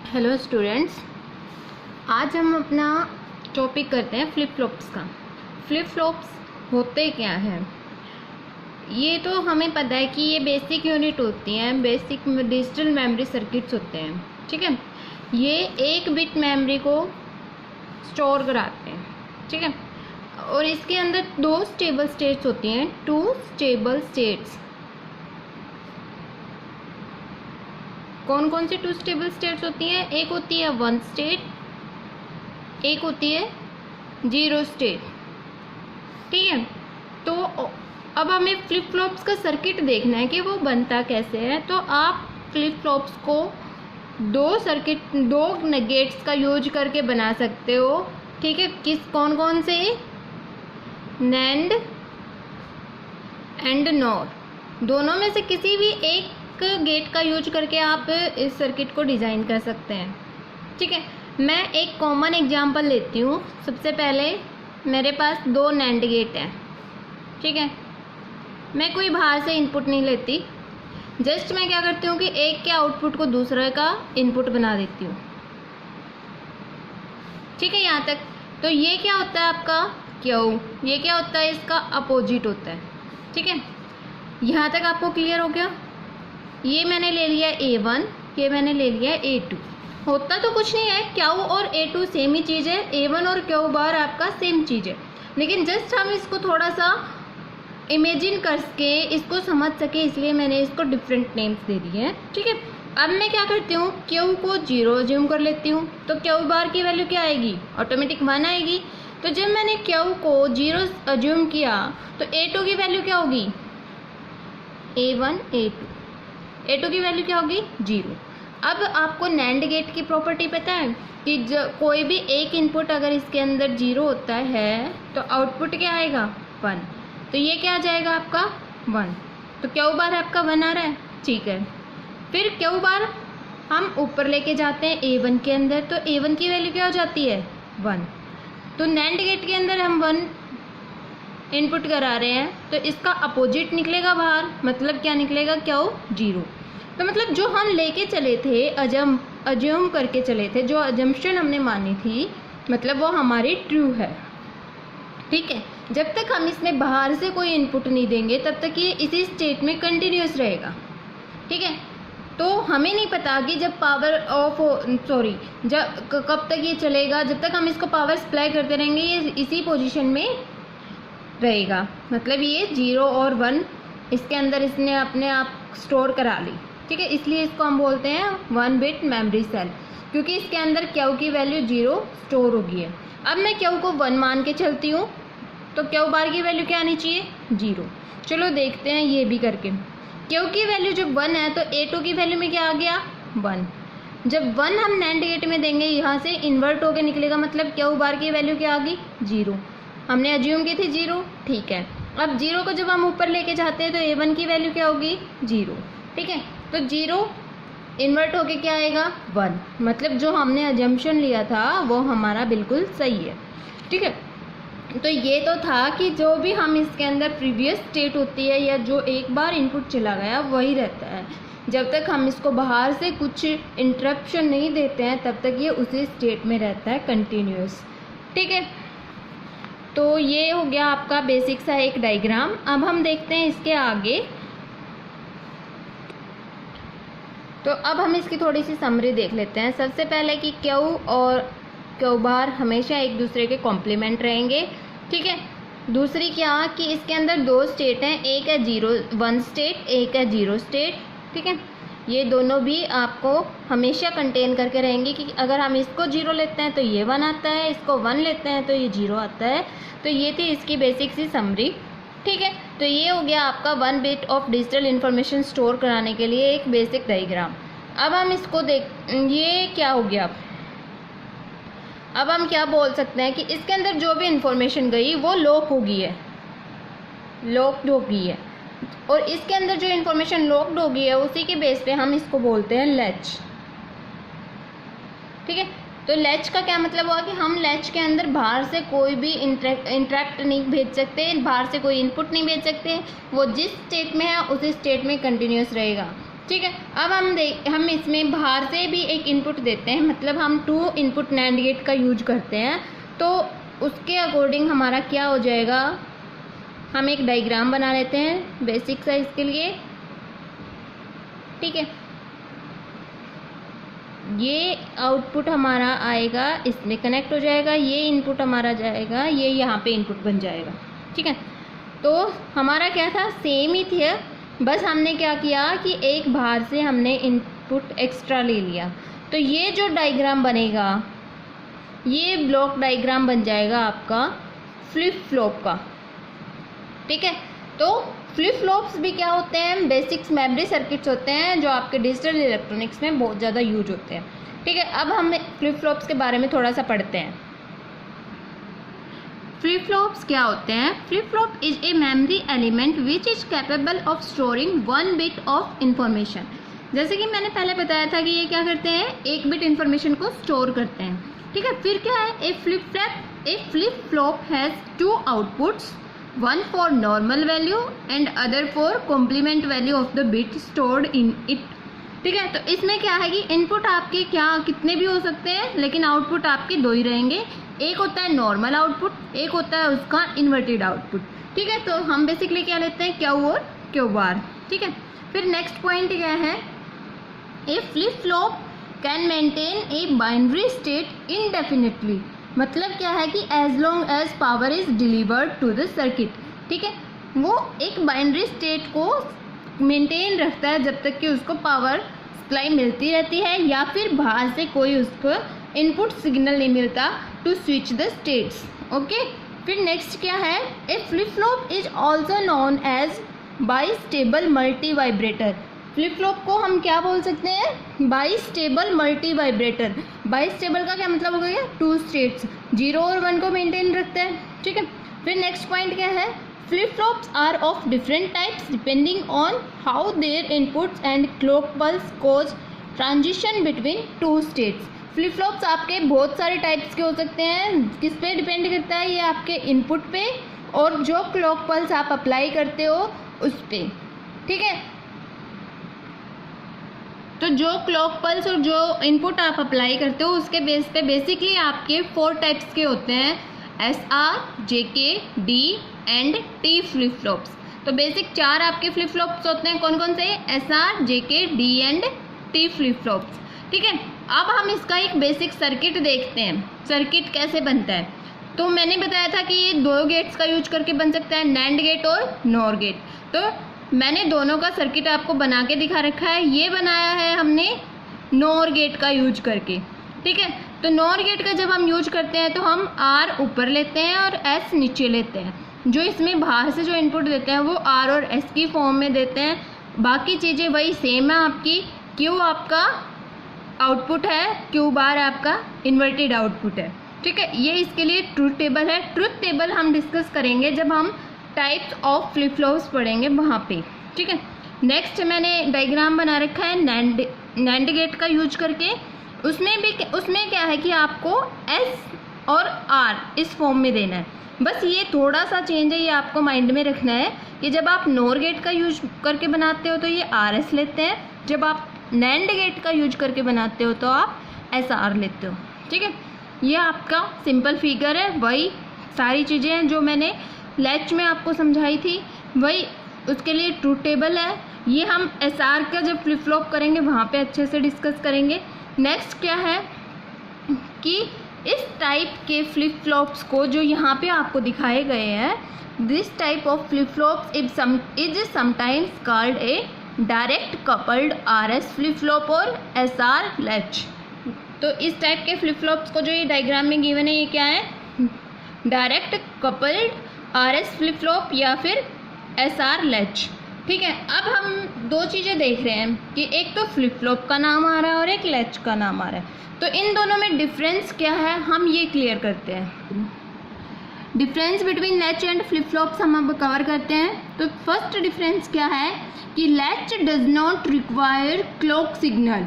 Hello students, आज हम अपना टॉपिक करते हैं फ्लिप फ्लॉप्स का। फ्लिप फ्लॉप्स होते क्या हैं? ये तो हमें पता है कि ये बेसिक यूनिट होती हैं, बेसिक डिजिटल मेमोरी सर्किट्स होते हैं। ठीक है, ये एक बिट मेमोरी को स्टोर कराते हैं। ठीक है, और इसके अंदर दो स्टेबल स्टेट्स होती हैं, टू स्टेबल स्टेट्स। कौन कौन सी टू स्टेबल स्टेट्स होती हैं? एक होती है वन स्टेट, एक होती है जीरो स्टेट। ठीक है, तो अब हमें फ्लिप फ्लॉप्स का सर्किट देखना है कि वो बनता कैसे है। तो आप फ्लिप फ्लॉप्स को दो गेट्स का यूज करके बना सकते हो। ठीक है, कौन कौन से? नैंड एंड नॉर, दोनों में से किसी भी एक गेट का यूज करके आप इस सर्किट को डिज़ाइन कर सकते हैं। ठीक है, मैं एक कॉमन एग्जांपल लेती हूँ। सबसे पहले मेरे पास दो नैंड गेट हैं। ठीक है, मैं कोई बाहर से इनपुट नहीं लेती, जस्ट मैं क्या करती हूँ कि एक के आउटपुट को दूसरे का इनपुट बना देती हूँ। ठीक है, यहाँ तक तो ये क्या होता है आपका क्यू, ये क्या होता है इसका अपोजिट होता है। ठीक है, यहाँ तक आपको क्लियर हो गया? ये मैंने ले लिया A1, ये मैंने ले लिया A2। होता तो कुछ नहीं है, क्यू और A2 सेम ही चीज़ है, A1 और क्यू बार आपका सेम चीज़ है, लेकिन जस्ट हम इसको थोड़ा सा इमेजिन करके इसको समझ सके इसलिए मैंने इसको डिफरेंट नेम्स दे दिए हैं। ठीक है, अब मैं क्या करती हूँ, क्यू को 0 अज्यूम कर लेती हूँ, तो क्यू बार की वैल्यू क्या आएगी? ऑटोमेटिक 1 आएगी। तो जब मैंने क्यू को 0 अज्यूम किया तो A2 की वैल्यू क्या होगी? A1 A2 की वैल्यू क्या होगी? 0। अब आपको नैंड गेट की प्रॉपर्टी पता है कि कोई भी एक इनपुट अगर इसके अंदर 0 होता है तो आउटपुट क्या आएगा? 1। तो ये क्या आ जाएगा आपका? 1। तो क्यू बार आपका 1 आ रहा है। ठीक है, फिर क्यू बार हम ऊपर लेके जाते हैं A1 के अंदर, तो A1 की वैल्यू क्या हो जाती है? 1। तो नैंड गेट के अंदर हम 1 इनपुट करा रहे हैं, तो इसका अपोजिट निकलेगा बाहर, मतलब क्या निकलेगा? क्यू 0। तो मतलब जो हम लेके चले थे, अज्यूम करके चले थे, जो अजम्पशन हमने मानी थी, मतलब वो हमारी ट्रू है। ठीक है, जब तक हम इसमें बाहर से कोई इनपुट नहीं देंगे तब तक ये इसी स्टेट में कंटिन्यूस रहेगा। ठीक है, तो हमें नहीं पता कि जब पावर ऑफ हो, जब कब तक ये चलेगा। जब तक हम इसको पावर सप्लाई करते रहेंगे ये इसी पोजीशन में रहेगा, मतलब ये 0 और 1 इसके अंदर इसने अपने आप स्टोर करा ली। ठीक है, इसलिए इसको हम बोलते हैं 1 बिट मेमोरी सेल, क्योंकि इसके अंदर क्यू की वैल्यू 0 स्टोर हो गई है। अब मैं क्यू को 1 मान के चलती हूँ, तो क्यू बार की वैल्यू क्या आनी चाहिए? 0। चलो देखते हैं ये भी करके। क्यू की वैल्यू जब 1 है तो A2 की वैल्यू में क्या आ गया? 1। जब 1 हम नैंड गेट में देंगे, यहाँ से इन्वर्ट होकर निकलेगा, मतलब क्यू बार की वैल्यू क्या आ गई? 0। हमने अज्यूम की थी 0। ठीक है, अब 0 को जब हम ऊपर लेके जाते हैं तो A1 की वैल्यू क्या होगी? 0। ठीक है, तो 0 इन्वर्ट होके क्या आएगा? 1, मतलब जो हमने अजम्पशन लिया था वो हमारा बिल्कुल सही है। ठीक है, तो ये तो था कि जो भी हम इसके अंदर प्रीवियस स्टेट होती है या जो एक बार इनपुट चला गया वही रहता है। जब तक हम इसको बाहर से कुछ इंटरप्शन नहीं देते हैं तब तक ये उसी स्टेट में रहता है कंटिन्यूस। ठीक है, तो ये हो गया आपका बेसिक सा एक डायग्राम। अब हम देखते हैं इसके आगे। तो अब हम इसकी थोड़ी सी समरी देख लेते हैं। सबसे पहले कि क्यू और क्यू बार हमेशा एक दूसरे के कॉम्प्लीमेंट रहेंगे। ठीक है, दूसरी क्या कि इसके अंदर दो स्टेट हैं, एक है 1 स्टेट, एक है 0 स्टेट। ठीक है, ये दोनों भी आपको हमेशा कंटेन करके रहेंगे कि अगर हम इसको 0 लेते हैं तो ये 1 आता है, इसको 1 लेते हैं तो ये 0 आता है। तो ये थी इसकी बेसिक सी समरी। ठीक है, तो ये हो गया आपका 1 bit of digital information store कराने के लिए एक बेसिक डायग्राम। अब हम इसको ये क्या हो गया? अब हम क्या बोल सकते हैं कि इसके अंदर जो भी इंफॉर्मेशन गई वो लॉक हो गई है, लॉक्ड हो गई है, और इसके अंदर जो इन्फॉर्मेशन लॉक्ड हो गई है उसी के बेस पे हम इसको बोलते हैं लैच। ठीक है, तो लैच का क्या मतलब हुआ कि हम लैच के अंदर बाहर से कोई भी इंटरेक्ट नहीं भेज सकते, बाहर से कोई इनपुट नहीं भेज सकते, वो जिस स्टेट में है उसी स्टेट में कंटिन्यूस रहेगा। ठीक है। अब हम इसमें बाहर से भी एक इनपुट देते हैं, मतलब हम 2 इनपुट नैंड गेट का यूज करते हैं, तो उसके अकॉर्डिंग हमारा क्या हो जाएगा, हम एक डायग्राम बना लेते हैं बेसिक साइज के लिए। ठीक है, ये आउटपुट हमारा आएगा, इसमें कनेक्ट हो जाएगा, ये इनपुट हमारा जाएगा, ये यहाँ पे इनपुट बन जाएगा। ठीक है, तो हमारा क्या था, सेम ही था, बस हमने क्या किया कि एक बाहर से हमने इनपुट एक्स्ट्रा ले लिया। तो ये जो डायग्राम बनेगा, ये ब्लॉक डायग्राम बन जाएगा आपका फ्लिप फ्लॉप का। ठीक है, तो फ्लिप फ्लॉप्स भी क्या होते हैं, बेसिक्स मेमोरी सर्किट्स होते हैं जो आपके डिजिटल इलेक्ट्रॉनिक्स में बहुत ज़्यादा यूज होते हैं। ठीक है, अब हम फ्लिप फ्लॉप्स के बारे में थोड़ा सा पढ़ते हैं। फ्लिप फ्लॉप्स क्या होते हैं? Flip flop is a memory element which is capable of storing 1 bit of information. जैसे कि मैंने पहले बताया था कि ये क्या करते हैं, 1 बिट इंफॉर्मेशन को स्टोर करते हैं। ठीक है, फिर क्या है, a flip flop has 2 outputs, one for normal value and other for complement value of the bit stored in it। ठीक है, तो इसमें क्या है कि इनपुट आपके कितने भी हो सकते हैं, लेकिन आउटपुट आपके 2 ही रहेंगे। एक होता है नॉर्मल आउटपुट, एक होता है उसका इन्वर्टेड आउटपुट। ठीक है, तो हम बेसिकली क्या लेते हैं, क्यू और क्यू बार। ठीक है, फिर नेक्स्ट पॉइंट क्या है, a flip flop can maintain a binary state indefinitely. मतलब क्या है कि as long as power is delivered to the circuit. ठीक है, वो एक बाइनरी स्टेट को मेंटेन रखता है जब तक कि उसको पावर सप्लाई मिलती रहती है या फिर बाहर से कोई उसको इनपुट सिग्नल नहीं मिलता to switch the states. Okay, फिर नेक्स्ट क्या है, a flip flop is also known as bistable multivibrator. Flip flop को हम क्या बोल सकते हैं, बाईस्टेबल मल्टी वाइब्रेटर। बाईस्टेबल का क्या मतलब हो गया, 2 स्टेट्स 0 और 1 को मेंटेन रखता है। ठीक है, फिर नेक्स्ट पॉइंट क्या है, flip flops are of different types depending on how their inputs and clock pulse cause transition between 2 states. Flip flops आपके बहुत सारे टाइप्स के हो सकते हैं, किस पे डिपेंड करता है, ये आपके इनपुट पे और जो क्लॉक पल्स आप अप्लाई करते हो उस पर। ठीक है, तो जो क्लॉक पल्स और जो इनपुट आप अप्लाई करते हो उसके बेस पे बेसिकली आपके 4 टाइप्स के होते हैं, SR, JK, D and T flip flops. तो बेसिक 4 आपके फ्लिप फ्लॉप्स होते हैं, कौन कौन से, SR, JK, D and T flip flops. ठीक है, अब हम इसका एक बेसिक सर्किट देखते हैं, सर्किट कैसे बनता है। तो मैंने बताया था कि ये 2 गेट्स का यूज करके बन सकता है, नैंड गेट और नॉर गेट। तो मैंने दोनों का सर्किट आपको बना के दिखा रखा है, ये बनाया है हमने नॉर गेट का यूज करके। ठीक है, तो नॉर गेट का जब हम यूज करते हैं तो हम R ऊपर लेते हैं और S नीचे लेते हैं। जो इसमें बाहर से जो इनपुट देते हैं वो R और S की फॉर्म में देते हैं, बाकी चीज़ें वही सेम है आपकी। Q आपका आउटपुट है, Q बार आपका इन्वर्टेड आउटपुट है। ठीक है, ये इसके लिए ट्रुथ टेबल है। ट्रुथ टेबल हम डिस्कस करेंगे जब हम टाइप्स ऑफ फ्लिप फ्लॉप्स पढ़ेंगे वहाँ पे। ठीक है, नेक्स्ट मैंने डायग्राम बना रखा है नैंड गेट का यूज करके। उसमें क्या है कि आपको S और R इस फॉर्म में देना है, बस ये थोड़ा सा चेंज है, ये आपको माइंड में रखना है कि जब आप नॉर गेट का यूज करके बनाते हो तो ये RS लेते हैं, जब आप नैंड गेट का यूज करके बनाते हो तो आप SR लेते हो। ठीक है, ये आपका सिंपल फिगर है, वही सारी चीज़ें हैं जो मैंने लैच में आपको समझाई थी, वही उसके लिए ट्रूथ टेबल है। ये हम SR का जब फ्लिप फ्लॉप करेंगे वहाँ पे अच्छे से डिस्कस करेंगे। नेक्स्ट क्या है कि इस टाइप के फ्लिप फ्लॉप्स को जो यहाँ पे आपको दिखाए गए हैं, this type of flip flops is sometimes called a direct coupled RS flip flop और SR लैच। तो इस टाइप के फ्लिप फ्लॉप्स को जो ये डायग्राम में गिवन है, ये क्या है, direct coupled RS flip flop या फिर SR लैच। ठीक है, अब हम 2 चीज़ें देख रहे हैं कि एक तो फ्लिप फ्लॉप का नाम आ रहा है और एक लैच का नाम आ रहा है। तो इन दोनों में डिफरेंस क्या है हम ये क्लियर करते हैं। Difference between latch and flip flops हम अब कवर करते हैं। तो फर्स्ट डिफरेंस क्या है कि latch does not require clock signal,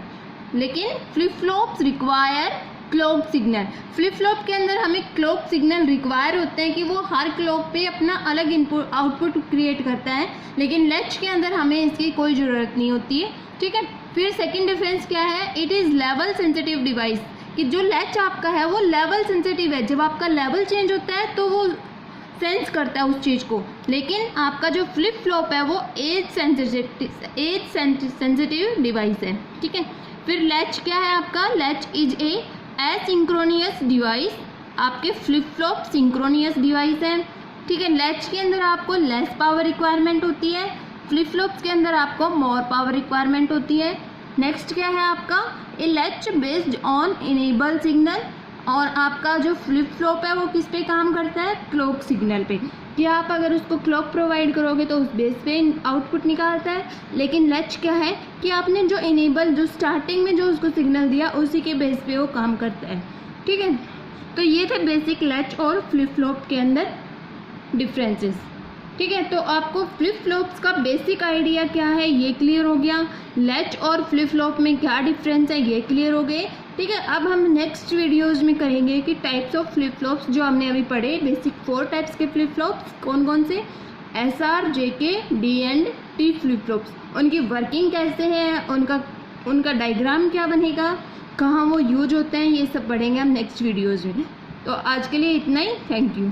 लेकिन flip flops require clock signal, flip flop के अंदर हमें क्लॉक सिग्नल रिक्वायर होते हैं कि वो हर क्लॉक पे अपना अलग इनपुट आउटपुट क्रिएट करता है, लेकिन लैच के अंदर हमें इसकी कोई ज़रूरत नहीं होती है, ठीक है। फिर सेकंड डिफरेंस क्या है, it is level sensitive device, कि जो लैच आपका है वो लेवल सेंसिटिव है, जब आपका लेवल चेंज होता है तो वो सेंस करता है उस चीज़ को, लेकिन आपका जो फ्लिप फ्लॉप है वो एज सेंसिटिव डिवाइस है, ठीक है। फिर लैच क्या है आपका, लैच इज ए एसिंक्रोनियस डिवाइस, आपके फ्लिप फ्लॉप सिंक्रोनियस डिवाइस है, ठीक है। लैच के अंदर आपको लेस पावर रिक्वायरमेंट होती है, फ्लिप फ्लॉप्स के अंदर आपको मोर पावर रिक्वायरमेंट होती है। नेक्स्ट क्या है आपका, a latch based on enable signal, और आपका जो फ्लिप फ्लॉप है वो किस पे काम करता है, क्लॉक सिग्नल पे, कि आप अगर उसको क्लॉक प्रोवाइड करोगे तो उस बेस पे आउटपुट निकालता है। लेकिन लैच क्या है कि आपने जो इनेबल, जो स्टार्टिंग में जो उसको सिग्नल दिया उसी के बेस पे वो काम करता है, ठीक है। तो ये थे बेसिक लैच और फ्लिप फ्लॉप के अंदर डिफरेंसेस, ठीक है। तो आपको फ्लिप फ्लॉप्स का बेसिक आइडिया क्या है ये क्लियर हो गया, लैच और फ्लिप फ्लॉप में क्या डिफरेंस है ये क्लियर हो गए, ठीक है। अब हम नेक्स्ट वीडियोज़ में करेंगे कि टाइप्स ऑफ फ्लिप फ्लॉप्स जो हमने अभी पढ़े, बेसिक 4 टाइप्स के फ्लिप फ्लॉप्स कौन कौन से, SR, JK, D and T flip flops, उनकी वर्किंग कैसे है, उनका डायग्राम क्या बनेगा, कहाँ वो यूज होते हैं, ये सब पढ़ेंगे हम नेक्स्ट वीडियोज़ में। तो आज के लिए इतना ही, थैंक यू।